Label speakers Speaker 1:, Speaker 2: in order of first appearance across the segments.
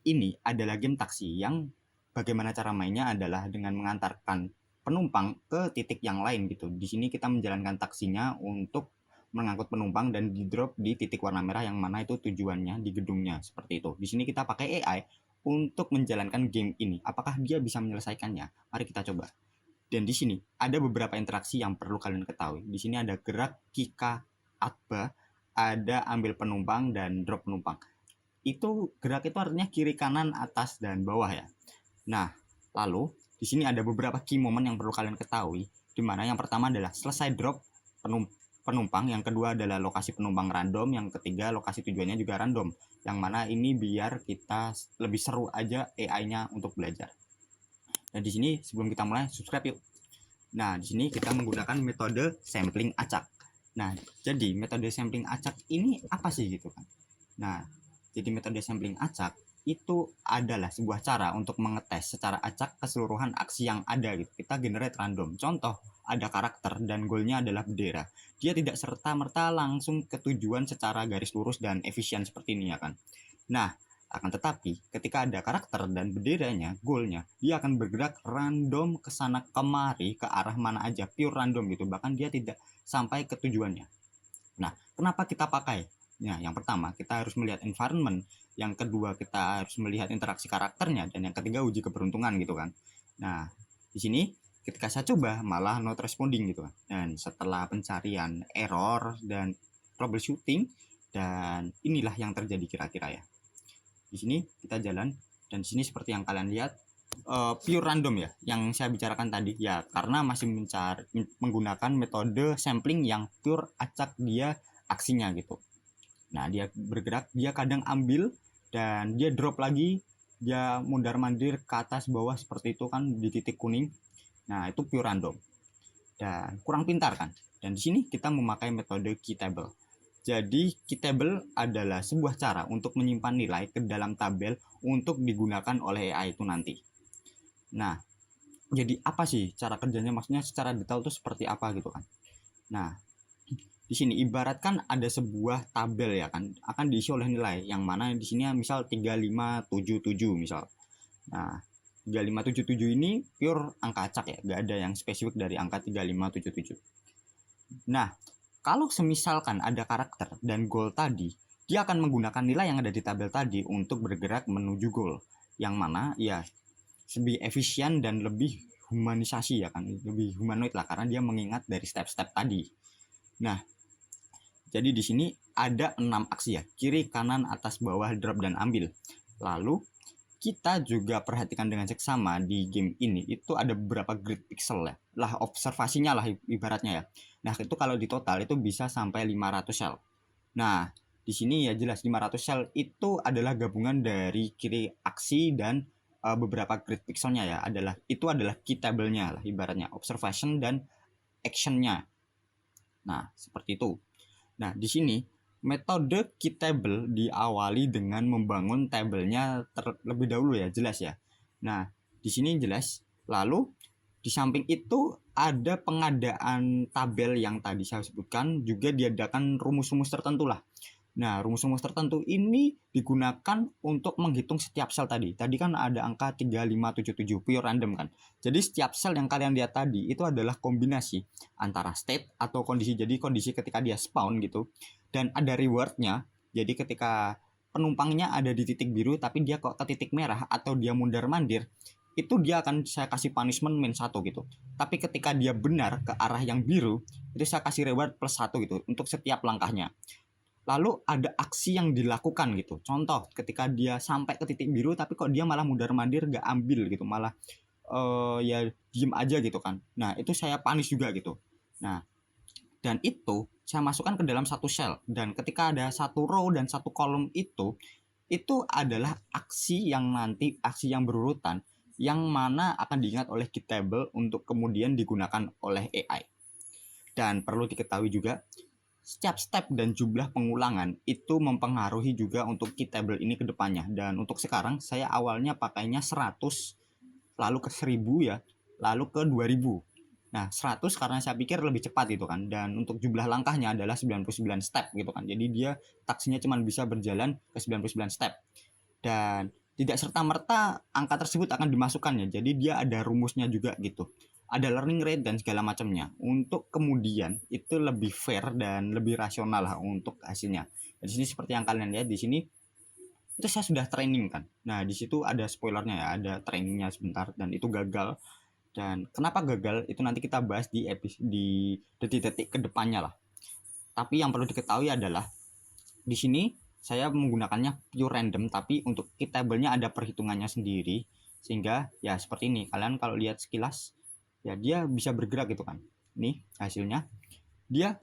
Speaker 1: ini adalah game taksi yang bagaimana cara mainnya adalah dengan mengantarkan penumpang ke titik yang lain gitu. Di sini kita menjalankan taksinya untuk mengangkut penumpang dan di drop di titik warna merah yang mana itu tujuannya di gedungnya seperti itu. Di sini kita pakai AI untuk menjalankan game ini. Apakah dia bisa menyelesaikannya? Mari kita coba. Dan di sini ada beberapa interaksi yang perlu kalian ketahui. Di sini ada gerak Kika Atba, ada ambil penumpang dan drop penumpang. Itu gerak itu artinya kiri kanan atas dan bawah ya. Nah, lalu di sini ada beberapa key moment yang perlu kalian ketahui, di mana yang pertama adalah selesai drop penumpang, yang kedua adalah lokasi penumpang random, yang ketiga lokasi tujuannya juga random. Yang mana ini biar kita lebih seru aja AI-nya untuk belajar. Nah, di sini sebelum kita mulai, subscribe yuk. Nah, di sini kita menggunakan metode sampling acak. Nah, jadi metode sampling acak ini apa sih gitu kan? Nah, jadi metode sampling acak itu adalah sebuah cara untuk mengetes secara acak keseluruhan aksi yang ada gitu. Kita generate random. Contoh, ada karakter dan goalnya adalah bendera. Dia tidak serta-merta langsung ke tujuan secara garis lurus dan efisien seperti ini ya kan. Nah, akan tetapi ketika ada karakter dan benderanya, goalnya, dia akan bergerak random ke sana kemari ke arah mana aja, pure random gitu. Bahkan dia tidak sampai ke tujuannya. Nah, kenapa kita pakai? Nah, yang pertama kita harus melihat environment, yang kedua kita harus melihat interaksi karakternya, dan yang ketiga uji keberuntungan gitu kan. Nah, di sini ketika saya coba malah not responding gitu kan. Dan setelah pencarian error dan troubleshooting, dan inilah yang terjadi kira-kira ya. Di sini kita jalan dan di sini seperti yang kalian lihat pure random ya yang saya bicarakan tadi ya, karena masih menggunakan metode sampling yang pure acak dia aksinya gitu. Nah, dia bergerak, dia kadang ambil dan dia drop lagi, dia mundar mandir ke atas bawah seperti itu kan di titik kuning. Nah, itu pure random dan kurang pintar kan. Dan di sini kita memakai metode key table. Jadi key table adalah sebuah cara untuk menyimpan nilai ke dalam tabel untuk digunakan oleh AI itu nanti. Nah, jadi apa sih cara kerjanya, maksudnya secara detail itu seperti apa gitu kan. Nah, di sini ibaratkan ada sebuah tabel ya kan, akan diisi oleh nilai yang mana di sini misal 3577 misal. Nah, 3577 ini pure angka acak ya, nggak ada yang spesifik dari angka 3577. Nah, kalau semisalkan ada karakter dan goal tadi, dia akan menggunakan nilai yang ada di tabel tadi untuk bergerak menuju goal, yang mana ya lebih efisien dan lebih humanisasi ya kan, lebih humanoid lah karena dia mengingat dari step-step tadi. Nah, jadi di sini ada 6 aksi ya, kiri, kanan, atas, bawah, drop, dan ambil. Lalu kita juga perhatikan dengan seksama di game ini itu ada beberapa grid pixel ya, lah observasinya lah ibaratnya ya. Nah, itu kalau di total itu bisa sampai 500 cell. Nah, di sini ya jelas 500 cell itu adalah gabungan dari kiri aksi dan beberapa grid pixelnya ya, itu adalah key table-nya lah ibaratnya, observation dan action-nya. Nah, seperti itu. Nah, di sini metode key table diawali dengan membangun tabelnya terlebih dahulu ya, jelas ya. Nah, di sini jelas. Lalu di samping itu ada pengadaan tabel yang tadi saya sebutkan, juga diadakan rumus-rumus tertentu lah. Nah, rumus-rumus tertentu ini digunakan untuk menghitung setiap sel tadi. Tadi kan ada angka 3577 pure random kan. Jadi setiap sel yang kalian lihat tadi itu adalah kombinasi antara state atau kondisi. Jadi kondisi ketika dia spawn gitu. Dan ada rewardnya. Jadi ketika penumpangnya ada di titik biru tapi dia kok ke titik merah atau dia mundar mandir, itu dia akan saya kasih punishment -1 gitu. Tapi ketika dia benar ke arah yang biru, itu saya kasih reward +1 gitu untuk setiap langkahnya. Lalu ada aksi yang dilakukan gitu. Contoh, ketika dia sampai ke titik biru tapi kok dia malah mundar mandir gak ambil gitu, malah ya diem aja gitu kan. Nah, itu saya punish juga gitu. Nah, dan itu saya masukkan ke dalam satu shell, dan ketika ada satu row dan satu kolom itu adalah aksi yang nanti, aksi yang berurutan yang mana akan diingat oleh key table untuk kemudian digunakan oleh AI. Dan perlu diketahui juga, setiap step dan jumlah pengulangan itu mempengaruhi juga untuk key table ini ke depannya. Dan untuk sekarang saya awalnya pakainya 100, lalu ke 1000 ya, lalu ke 2000. Nah, 100 karena saya pikir lebih cepat gitu kan. Dan untuk jumlah langkahnya adalah 99 step gitu kan. Jadi dia taksinya cuma bisa berjalan ke 99 step. Dan tidak serta-merta angka tersebut akan dimasukkan ya. Jadi dia ada rumusnya juga gitu. Ada learning rate dan segala macamnya. Untuk kemudian itu lebih fair dan lebih rasional lah untuk hasilnya. Di sini seperti yang kalian lihat di sini itu saya sudah training kan. Nah, di situ ada spoilernya ya, ada trainingnya sebentar dan itu gagal. Dan kenapa gagal itu nanti kita bahas di episode di detik-detik kedepannya lah. Tapi yang perlu diketahui adalah di sini saya menggunakannya pure random, tapi untuk key table-nya ada perhitungannya sendiri, sehingga ya seperti ini. Kalian kalau lihat sekilas ya dia bisa bergerak gitu kan. Nih hasilnya dia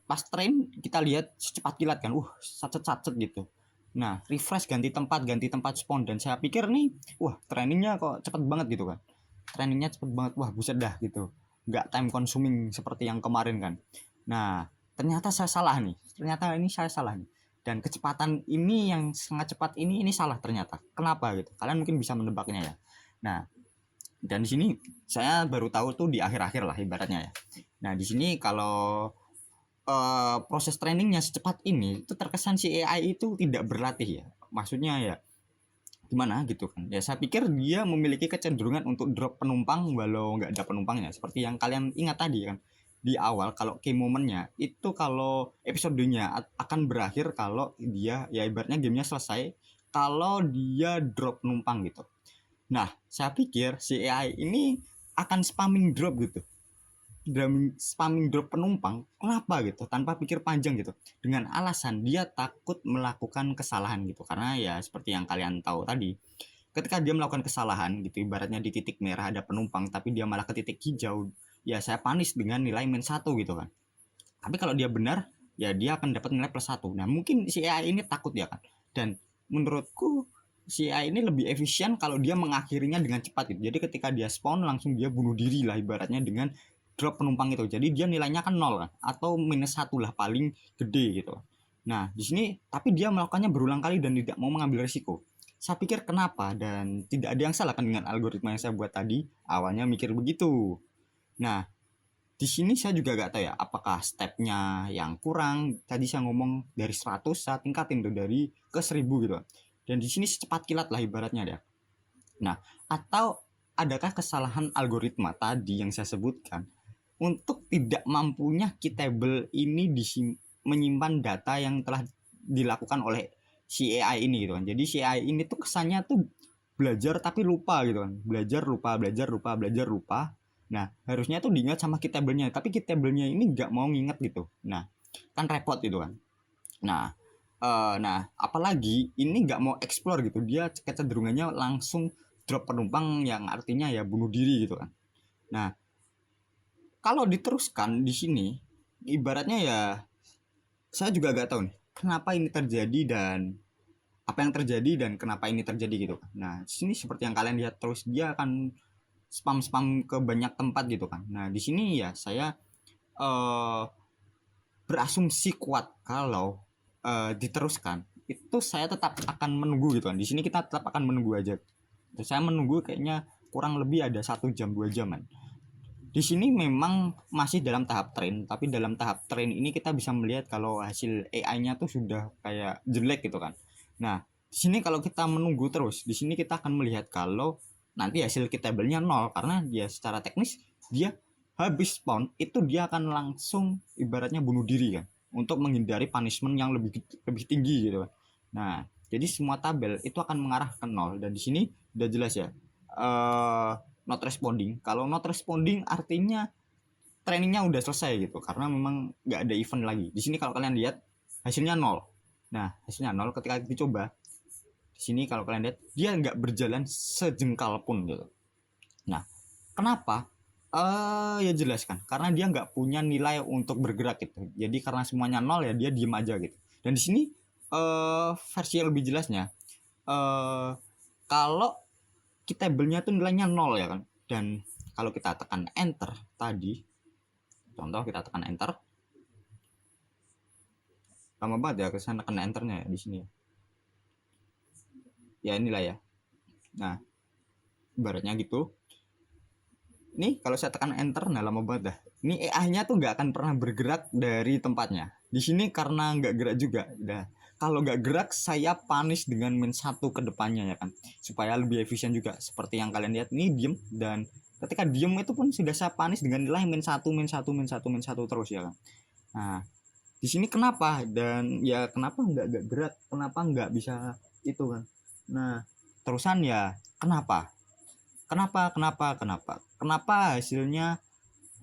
Speaker 1: pas train kita lihat secepat kilat kan, sacet-sacet gitu. Nah, refresh ganti tempat spawn, dan saya pikir nih, trainingnya kok cepet banget gitu kan. Trainingnya cepet banget, buset dah gitu. Nggak time consuming seperti yang kemarin kan. Nah, ternyata saya salah nih. Ternyata ini saya salah nih. Dan kecepatan ini yang sangat cepat ini salah ternyata. Kenapa gitu? Kalian mungkin bisa menebaknya ya. Nah, dan di sini saya baru tahu tuh di akhir-akhir lah ibaratnya ya. Nah, di sini kalau proses trainingnya secepat ini itu terkesan si AI itu tidak berlatih ya. Maksudnya ya gimana gitu kan. Ya saya pikir dia memiliki kecenderungan untuk drop penumpang walau nggak ada penumpangnya. Seperti yang kalian ingat tadi kan. Di awal kalau key momennya itu kalau episodenya akan berakhir kalau dia ya ibaratnya gamenya selesai kalau dia drop penumpang gitu. Nah, saya pikir si AI ini akan spamming drop gitu. Spamming drop penumpang, kenapa gitu? Tanpa pikir panjang gitu. Dengan alasan dia takut melakukan kesalahan gitu. Karena ya seperti yang kalian tahu tadi, ketika dia melakukan kesalahan gitu, ibaratnya di titik merah ada penumpang tapi dia malah ke titik hijau, ya saya panis dengan nilai -1 gitu kan. Tapi kalau dia benar, ya dia akan dapat nilai +1. Nah, mungkin si AI ini takut ya kan. Dan menurutku si AI ini lebih efisien kalau dia mengakhirinya dengan cepat gitu. Jadi ketika dia spawn langsung dia bunuh diri lah ibaratnya dengan drop penumpang itu. Jadi dia nilainya kan 0 kan atau -1 lah paling gede gitu. Nah, di sini tapi dia melakukannya berulang kali dan tidak mau mengambil risiko. Saya pikir kenapa, dan tidak ada yang salah kan dengan algoritma yang saya buat tadi. Awalnya mikir begitu. Nah, di sini saya juga gak tahu ya apakah stepnya yang kurang. Tadi saya ngomong dari 100 saya tingkatin tuh dari ke 1000 gitu. Dan di sini secepat kilat lah ibaratnya ya. Nah, atau adakah kesalahan algoritma tadi yang saya sebutkan untuk tidak mampunya Kitable ini menyimpan data yang telah dilakukan oleh si AI ini gitu kan. Jadi si AI ini tuh kesannya tuh belajar tapi lupa gitu kan. Belajar lupa. Nah, harusnya tuh diingat sama Kitable-nya, tapi Kitable-nya ini nggak mau nginget gitu. Nah, kan repot gitu kan. Nah, apalagi ini nggak mau explore gitu. Dia kecenderungannya langsung drop penumpang yang artinya ya bunuh diri gitu kan. Nah, kalau diteruskan di sini, ibaratnya ya saya juga gak tahu nih kenapa ini terjadi dan apa yang terjadi dan kenapa ini terjadi gitu kan. Nah, di sini seperti yang kalian lihat terus dia akan spam ke banyak tempat gitu kan. Nah, di sini ya saya berasumsi kuat kalau diteruskan itu saya tetap akan menunggu gitu kan. Di sini kita tetap akan menunggu aja. Saya menunggu kayaknya kurang lebih ada 1 jam 2 jaman. Di sini memang masih dalam tahap train, tapi dalam tahap train ini kita bisa melihat kalau hasil AI-nya tuh sudah kayak jelek gitu kan. Nah, di sini kalau kita menunggu terus, di sini kita akan melihat kalau nanti hasil Kitable-nya 0 karena dia secara teknis dia habis spawn itu dia akan langsung ibaratnya bunuh diri kan untuk menghindari punishment yang lebih tinggi gitu kan. Nah, jadi semua tabel itu akan mengarah ke 0 dan di sini udah jelas ya. Not responding. Kalau not responding artinya trainingnya udah selesai gitu karena memang nggak ada event lagi. Di sini kalau kalian lihat hasilnya 0. Nah, hasilnya 0 ketika dicoba. Di sini kalau kalian lihat dia nggak berjalan sejengkal pun gitu. Nah, kenapa? Ya jelaskan. Karena dia nggak punya nilai untuk bergerak gitu. Jadi karena semuanya 0 ya dia diem aja gitu. Dan di sini versi yang lebih jelasnya kalau Kitable-nya tuh nilainya 0 ya kan. Dan kalau kita tekan enter tadi, contoh kita tekan enter, lama banget ya kesana tekan enternya ya di sini. Ya inilah ya. Nah, ibaratnya gitu. Nih kalau saya tekan enter, nah lama banget dah. Ini AI-nya tuh nggak akan pernah bergerak dari tempatnya. Di sini karena nggak gerak juga, udah kalau nggak gerak saya punish dengan min 1 ke depannya ya kan, supaya lebih efisien juga. Seperti yang kalian lihat ini diem, dan ketika diem itu pun sudah saya punish dengan nilai min 1 min 1 min 1 min 1 terus ya kan. Nah di sini kenapa, dan ya kenapa nggak gerak, kenapa nggak bisa itu kan. Nah terusan ya kenapa hasilnya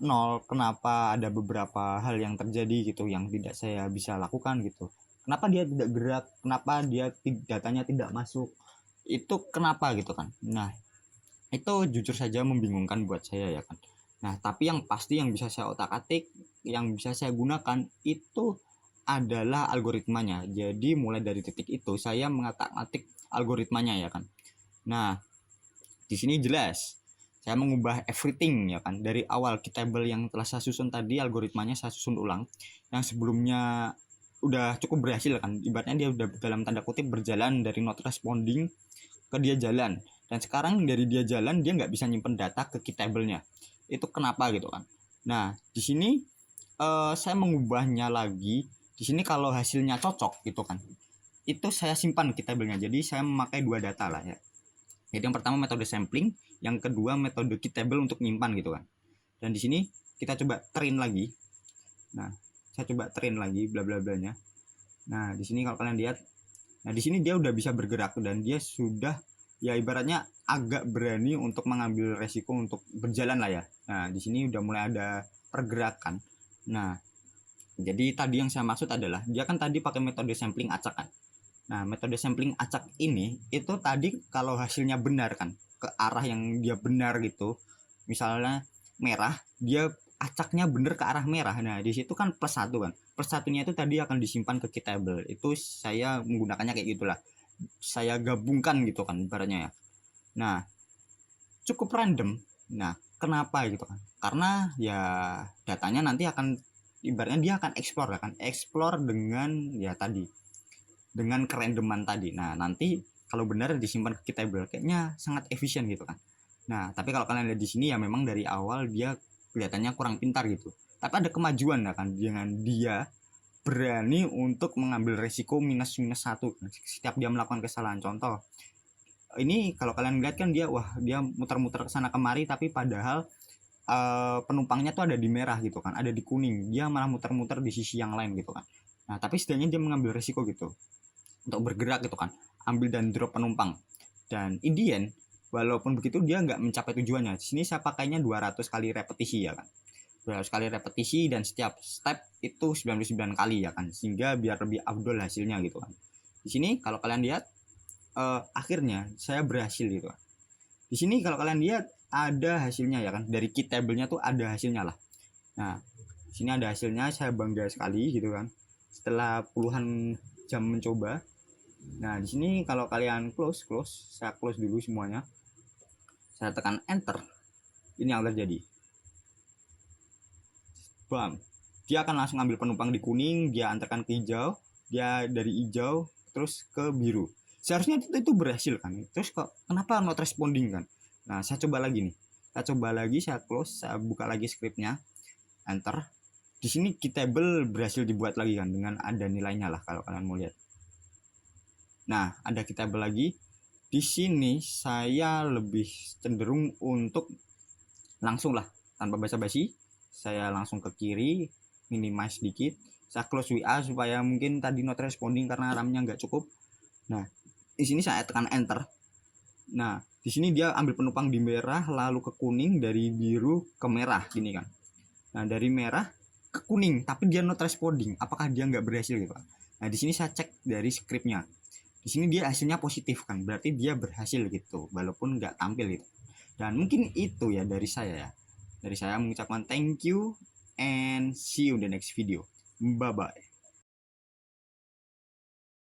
Speaker 1: nol, kenapa ada beberapa hal yang terjadi gitu yang tidak saya bisa lakukan gitu, kenapa dia tidak gerak, kenapa dia datanya tidak masuk, itu kenapa gitu kan. Nah itu jujur saja membingungkan buat saya ya kan. Nah tapi yang pasti yang bisa saya otak-atik, yang bisa saya gunakan itu adalah algoritmanya. Jadi mulai dari titik itu saya mengotak-atik algoritmanya ya kan. Nah di sini jelas saya mengubah everything ya kan, dari awal key table yang telah saya susun tadi, algoritmanya saya susun ulang, yang sebelumnya udah cukup berhasil kan, ibaratnya dia udah dalam tanda kutip berjalan dari not responding ke dia jalan, dan sekarang dari dia jalan dia nggak bisa nyimpen data ke key table-nya. Itu kenapa gitu kan. Nah di sini saya mengubahnya lagi. Di sini kalau hasilnya cocok gitu kan, itu saya simpan key table-nya. Jadi saya memakai 2 data lah ya. Jadi yang pertama metode sampling, yang kedua metode key table untuk nyimpan gitu kan. Dan di sini kita coba train lagi. Nah, saya coba train lagi bla bla blanya. Nah, di sini kalau kalian lihat, nah di sini dia udah bisa bergerak dan dia sudah ya ibaratnya agak berani untuk mengambil resiko untuk berjalan lah ya. Nah, di sini udah mulai ada pergerakan. Nah, jadi tadi yang saya maksud adalah dia kan tadi pakai metode sampling acak kan. Nah, metode sampling acak ini itu tadi kalau hasilnya benar kan, ke arah yang dia benar gitu. Misalnya merah, dia acaknya benar ke arah merah. Nah, di situ kan plus 1 kan. Plus satunya itu tadi akan disimpan ke key table. Itu saya menggunakannya kayak gitulah. Saya gabungkan gitu kan ibaratnya ya. Nah, cukup random. Nah, kenapa gitu kan? Karena ya datanya nanti akan ibaratnya dia akan explore dengan ya tadi, dengan kerandoman tadi. Nah nanti kalau benar disimpan ke table kayaknya sangat efisien gitu kan. Nah tapi kalau kalian lihat di sini ya memang dari awal dia kelihatannya kurang pintar gitu. Tapi ada kemajuan ya kan, dengan dia berani untuk mengambil resiko minus 1 setiap dia melakukan kesalahan. Contoh ini kalau kalian lihat kan dia dia muter-muter ke sana kemari, tapi padahal penumpangnya tuh ada di merah gitu kan, ada di kuning, dia malah muter-muter di sisi yang lain gitu kan. Nah tapi setidaknya dia mengambil resiko gitu untuk bergerak gitu kan, ambil dan drop penumpang. Dan in the end, walaupun begitu dia nggak mencapai tujuannya. Di sini saya pakainya 200 kali repetisi ya kan, 200 kali repetisi, dan setiap step itu 99 kali ya kan, sehingga biar lebih afdol hasilnya gitu kan. Di sini kalau kalian lihat akhirnya saya berhasil gitu kan. Di sini kalau kalian lihat ada hasilnya ya kan, dari key table-nya tuh ada hasilnya lah. Nah di sini ada hasilnya, saya bangga sekali gitu kan setelah puluhan jam mencoba. Nah di sini kalau kalian close, saya close dulu semuanya, saya tekan enter, ini yang terjadi. Bam, dia akan langsung ambil penumpang di kuning, dia antarkan ke hijau, dia dari hijau terus ke biru. Seharusnya itu berhasil kan. Terus kok kenapa not responding kan. Nah saya coba lagi nih, saya close, saya buka lagi scriptnya, enter. Di sini key table berhasil dibuat lagi kan, dengan ada nilainya lah kalau kalian mau lihat. Nah, ada key table lagi. Di sini saya lebih cenderung untuk langsung lah, tanpa basa-basi, saya langsung ke kiri, minimize sedikit, saya close WA supaya mungkin tadi not responding karena RAM-nya nggak cukup. Nah, di sini saya tekan enter. Nah, di sini dia ambil penumpang di merah lalu ke kuning, dari biru ke merah gini kan. Nah, dari merah ke kuning tapi dia not responding. Apakah dia nggak berhasil gitu kan? Nah, di sini saya cek dari scriptnya. Di sini dia hasilnya positif kan, berarti dia berhasil gitu walaupun nggak tampil gitu. Dan mungkin itu ya dari saya ya. Dari saya mengucapkan thank you and see you in the next video. Bye bye.